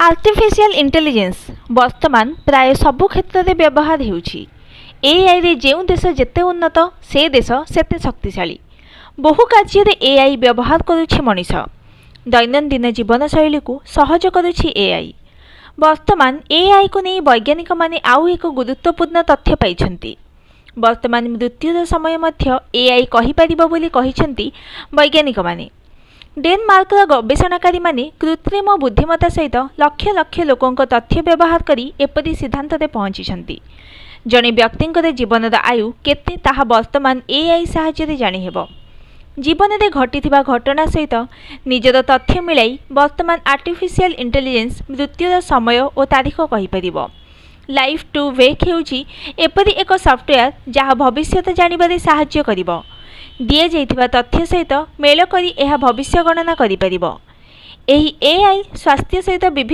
Artificial intelligence वर्तमान प्राय सबु क्षेत्र में व्यवहार होउछि। एआई रे जेउ देश जेते उन्नत से देश सेते शक्तिशाली। बहु कार्य रे एआई व्यवहार करुछि मनीष। दैनंदिन जीवन शैली को सहज करुछि एआई। वर्तमान एआई को नहीं वैज्ञानिक माने आउ एक गुरुत्वपूर्ण तथ्य पाइछन्ति। वर्तमान मृत्युर समय मध्य एआई कहि परिबो बोली कहिछन्ति वैज्ञानिक माने। डेनमार्कर गवेषणाकारी माने कृत्रिम बुद्धिमत्ता सहित लक्ष लक्ष लोकों तथ्य व्यवहार करी एपरी सिद्धांत पहुंची। जड़े व्यक्ति जीवन आयु केते ताहा वर्तमान एआई साहाय्य जानी हेबो। जीवन में घटी घटना सहित निजर तथ्य मिलाई वर्तमान आर्टिफिशियल इंटेलिजेंस मृत्युर समय और तारीख कहीपर। लाइफ टू वेक हेउछि एपरी एक सॉफ्टवेयर जहाँ भविष्य जानिबारे साहाय्य करिबो। दिए जाइथिबा तथ्य सहित मेल करी एहा भविष्य गणना करि परिबो। एही एआई स्वास्थ्य सहित विभिन्न